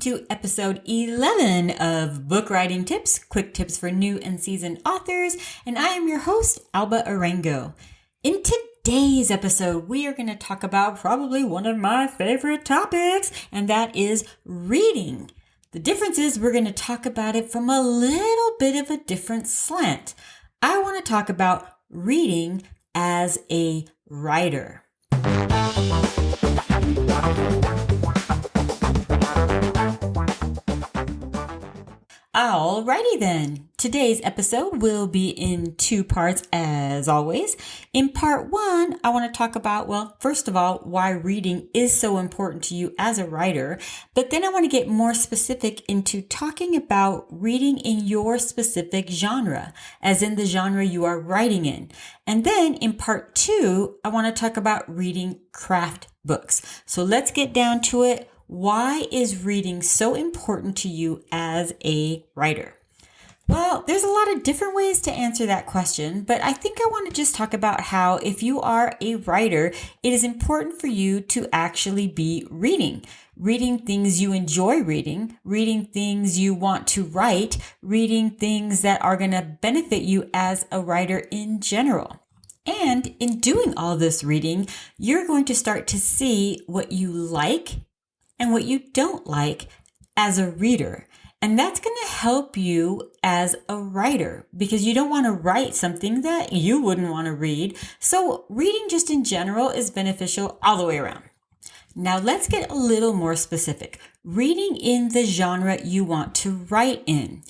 to episode 11 of Book Writing Tips, quick tips for new and seasoned authors, and I am your host, Alba Arango. In today's episode, we are going to talk about probably one of my favorite topics, and that is reading. The difference is we're going to talk about it from a little bit of a different slant. I want to talk about reading as a writer. Alrighty then. Today's episode will be in two parts as always. In part one, I want to talk about, well, first of all, why reading is so important to you as a writer. But then I want to get more specific into talking about reading in your specific genre, as in the genre you are writing in. And then in part two, I want to talk about reading craft books. So let's get down to it. Why is reading so important to you as a writer? Well, there's a lot of different ways to answer that question, but I think I want to just talk about how if you are a writer, it is important for you to actually be reading things you enjoy reading things you want to write, reading things that are going to benefit you as a writer in general. And in doing all this reading, you're going to start to see what you like and what you don't like as a reader. And that's going to help you as a writer because you don't want to write something that you wouldn't want to read. So reading just in general is beneficial all the way around. Now let's get a little more specific. Reading in the genre you want to write in.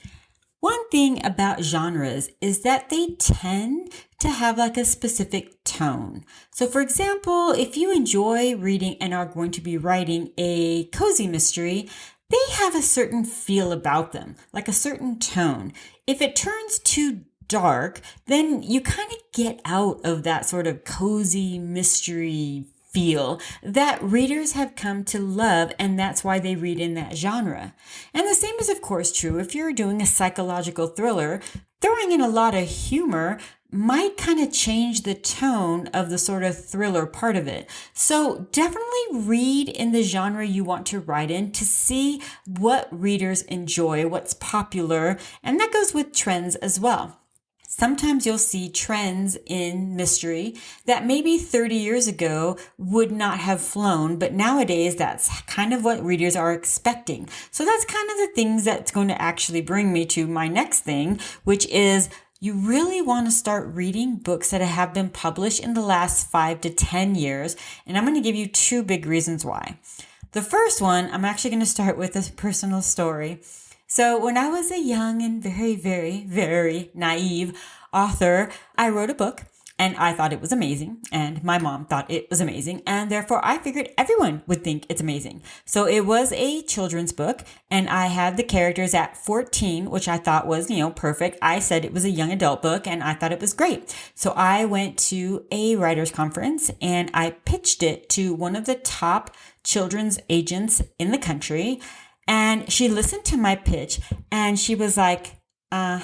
One thing about genres is that they tend to have like a specific tone. So for example, if you enjoy reading and are going to be writing a cozy mystery, they have a certain feel about them, like a certain tone. If it turns too dark, then you kind of get out of that sort of cozy mystery feel that readers have come to love, and that's why they read in that genre. And the same is of course true if you're doing a psychological thriller. Throwing in a lot of humor might kind of change the tone of the sort of thriller part of it. So definitely read in the genre you want to write in to see what readers enjoy, what's popular, and that goes with trends as well. Sometimes you'll see trends in mystery that maybe 30 years ago would not have flown, but nowadays that's kind of what readers are expecting. So that's kind of the things that's going to actually bring me to my next thing, which is you really want to start reading books that have been published in the last 5 to 10 years. And I'm going to give you two big reasons why. The first one, I'm actually going to start with a personal story. So when I was a young and very, very, very naive author, I wrote a book and I thought it was amazing. And my mom thought it was amazing. And therefore I figured everyone would think it's amazing. So it was a children's book and I had the characters at 14, which I thought was, perfect. I said it was a young adult book and I thought it was great. So I went to a writer's conference and I pitched it to one of the top children's agents in the country. And she listened to my pitch and she was like, and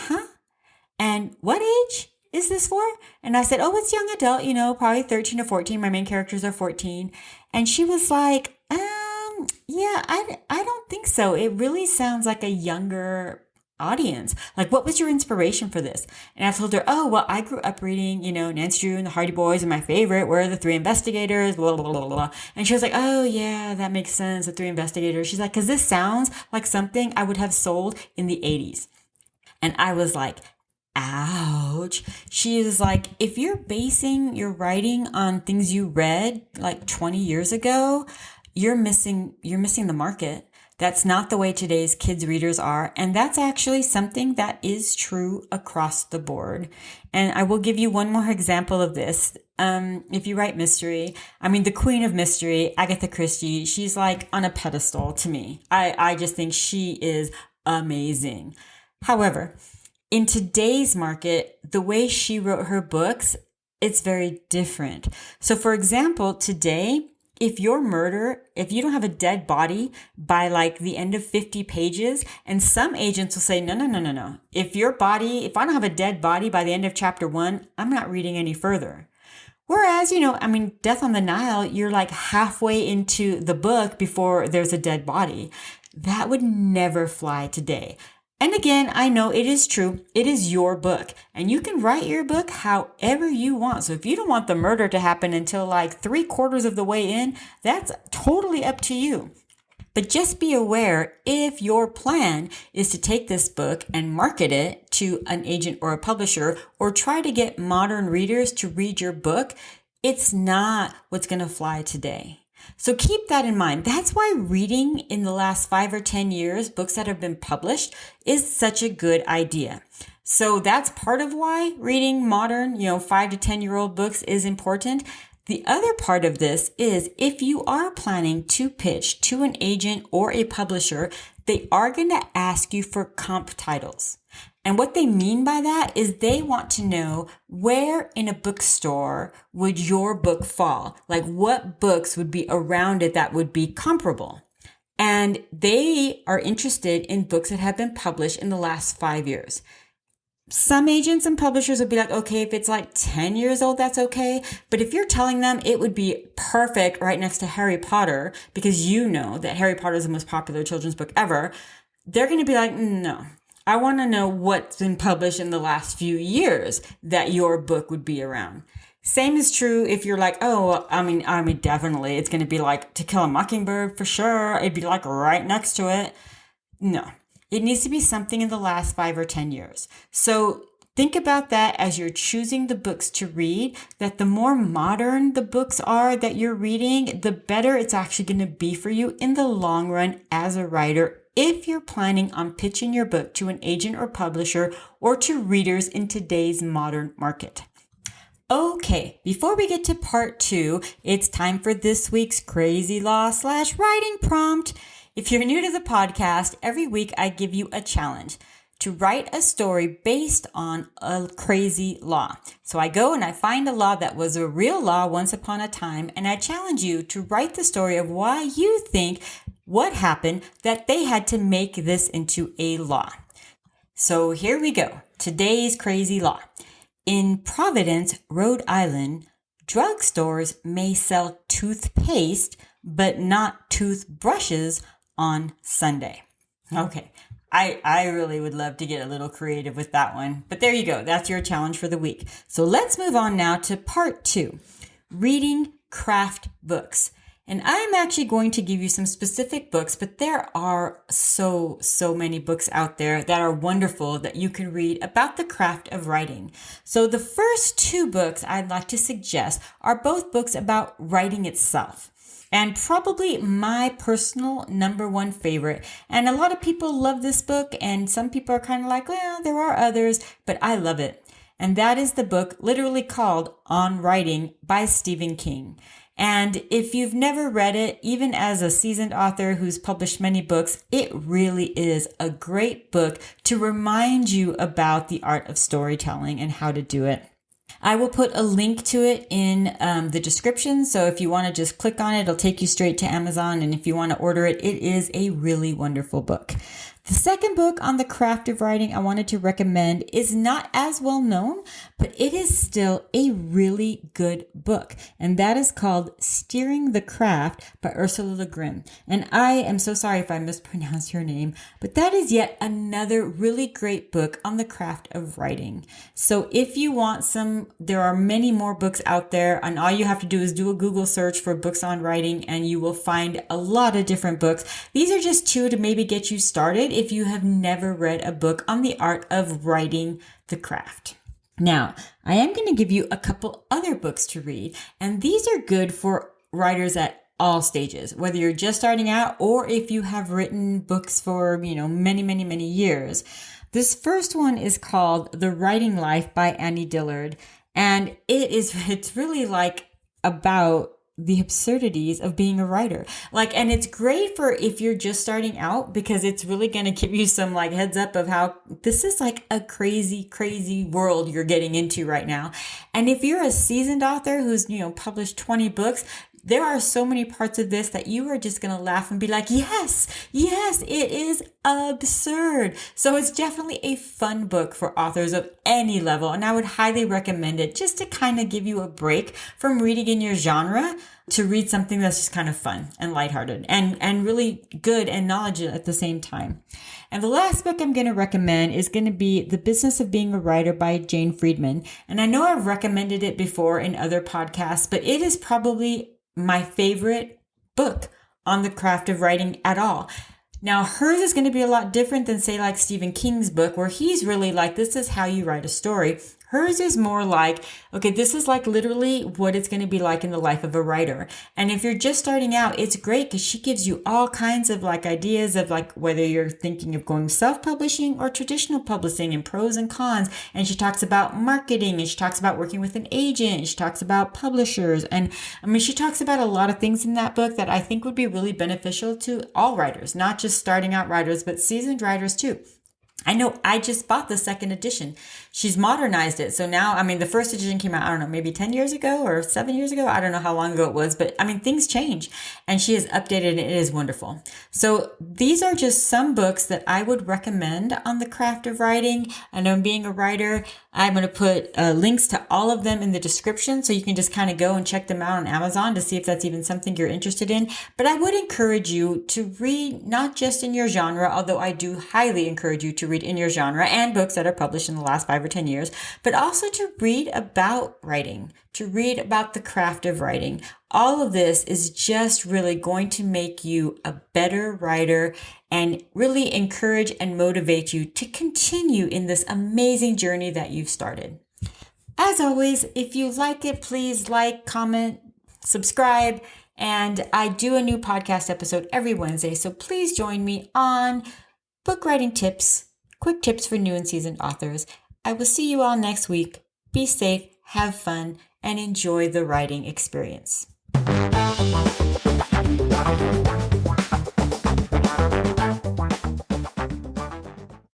what age is this for? And I said, oh, it's young adult, probably 13 or 14. My main characters are 14. And she was like, yeah, I don't think so. It really sounds like a younger audience. Like, what was your inspiration for this? And I told her, oh, well, I grew up reading, Nancy Drew and the Hardy Boys, and my favorite were the Three Investigators, blah, blah, blah, blah. And she was like, oh, yeah, that makes sense, the Three Investigators. She's like, because this sounds like something I would have sold in the 80s. And I was like, ouch. She is like, if you're basing your writing on things you read like 20 years ago, you're missing the market. That's not the way today's kids readers are. And that's actually something that is true across the board. And I will give you one more example of this. If you write mystery, the queen of mystery, Agatha Christie, she's like on a pedestal to me. I just think she is amazing. However, in today's market, the way she wrote her books, it's very different. So for example, today, if you don't have a dead body by like the end of 50 pages, and some agents will say, no. If I don't have a dead body by the end of chapter 1, I'm not reading any further. Whereas, Death on the Nile, you're like halfway into the book before there's a dead body. That would never fly today. And again, I know it is true. It is your book and you can write your book however you want. So if you don't want the murder to happen until like 3/4 of the way in, that's totally up to you. But just be aware, if your plan is to take this book and market it to an agent or a publisher or try to get modern readers to read your book, it's not what's going to fly today. So keep that in mind. That's why reading in the last 5 or 10 years, books that have been published, is such a good idea. So that's part of why reading modern, 5 to 10-year-old books is important. The other part of this is if you are planning to pitch to an agent or a publisher, they are going to ask you for comp titles. And what they mean by that is they want to know where in a bookstore would your book fall? Like what books would be around it that would be comparable? And they are interested in books that have been published in the last 5 years. Some agents and publishers would be like, okay, if it's like 10 years old, that's okay. But if you're telling them it would be perfect right next to Harry Potter, because you know that Harry Potter is the most popular children's book ever, they're going to be like, no, I want to know what's been published in the last few years that your book would be around. Same is true if you're like, oh, I mean, definitely it's going to be like To Kill a Mockingbird for sure. It'd be like right next to it. No. It needs to be something in the last 5 or 10 years. So think about that as you're choosing the books to read, that the more modern the books are that you're reading, the better it's actually going to be for you in the long run as a writer if you're planning on pitching your book to an agent or publisher or to readers in today's modern market. Okay, before we get to part 2, it's time for this week's crazy law/writing prompt. If you're new to the podcast, every week I give you a challenge to write a story based on a crazy law. So I go and I find a law that was a real law once upon a time, and I challenge you to write the story of why you think what happened that they had to make this into a law. So here we go. Today's crazy law. In Providence, Rhode Island, drugstores may sell toothpaste, but not toothbrushes on Sunday. Okay, I really would love to get a little creative with that one. But there you go. That's your challenge for the week. So let's move on now to part 2, reading craft books. And I'm actually going to give you some specific books, but there are so many books out there that are wonderful that you can read about the craft of writing. So the first 2 books I'd like to suggest are both books about writing itself. And probably my personal number 1 favorite. And a lot of people love this book, and some people are kind of like, well, there are others, but I love it. And that is the book literally called On Writing by Stephen King. And if you've never read it, even as a seasoned author who's published many books, it really is a great book to remind you about the art of storytelling and how to do it. I will put a link to it in the description. So if you want to just click on it, it'll take you straight to Amazon. And if you want to order it, it is a really wonderful book. The second book on the craft of writing I wanted to recommend is not as well known, but it is still a really good book. And that is called Steering the Craft by Ursula Le Guin. And I am so sorry if I mispronounced your name, but that is yet another really great book on the craft of writing. So if you want some, there are many more books out there, and all you have to do is do a Google search for books on writing and you will find a lot of different books. These are just 2 to maybe get you started if you have never read a book on the art of writing the craft. Now, I am going to give you a couple other books to read, and these are good for writers at all stages, whether you're just starting out or if you have written books for, many years. This first one is called The Writing Life by Annie Dillard, and it's really like about the absurdities of being a writer. And it's great for if you're just starting out, because it's really going to give you some heads up of how this is a crazy world you're getting into right now. And if you're a seasoned author who's, published 20 books, there are so many parts of this that you are just going to laugh and be like, yes, yes, it is absurd. So it's definitely a fun book for authors of any level. And I would highly recommend it just to kind of give you a break from reading in your genre to read something that's just kind of fun and lighthearted and really good and knowledgeable at the same time. And the last book I'm going to recommend is going to be The Business of Being a Writer by Jane Friedman. And I know I've recommended it before in other podcasts, but it is probably my favorite book on the craft of writing at all. Now, hers is going to be a lot different than, say, like Stephen King's book, where he's really like, this is how you write a story. Hers is more like, okay, this is like literally what it's going to be like in the life of a writer. And if you're just starting out, it's great because she gives you all kinds of like ideas of like whether you're thinking of going self-publishing or traditional publishing and pros and cons. And she talks about marketing and she talks about working with an agent. And she talks about publishers. And I mean, she talks about a lot of things in that book that I think would be really beneficial to all writers, not just starting out writers, but seasoned writers too. I know I just bought the second edition. She's modernized it. So now, I mean, the first edition came out, I don't know, maybe 10 years ago or 7 years ago. I don't know how long ago it was, but I mean, things change and she has updated and it is wonderful. So these are just some books that I would recommend on the craft of writing. I know being a writer, I'm going to put links to all of them in the description. So you can just kind of go and check them out on Amazon to see if that's even something you're interested in. But I would encourage you to read not just in your genre, although I do highly encourage you to read in your genre and books that are published in the last 5 or 10 years, but also to read about writing, to read about the craft of writing. All of this is just really going to make you a better writer and really encourage and motivate you to continue in this amazing journey that you've started. As always, if you like it, please like, comment, subscribe, and I do a new podcast episode every Wednesday, so please join me on book writing tips, quick tips for new and seasoned authors. I will see you all next week. Be safe, have fun, and enjoy the writing experience.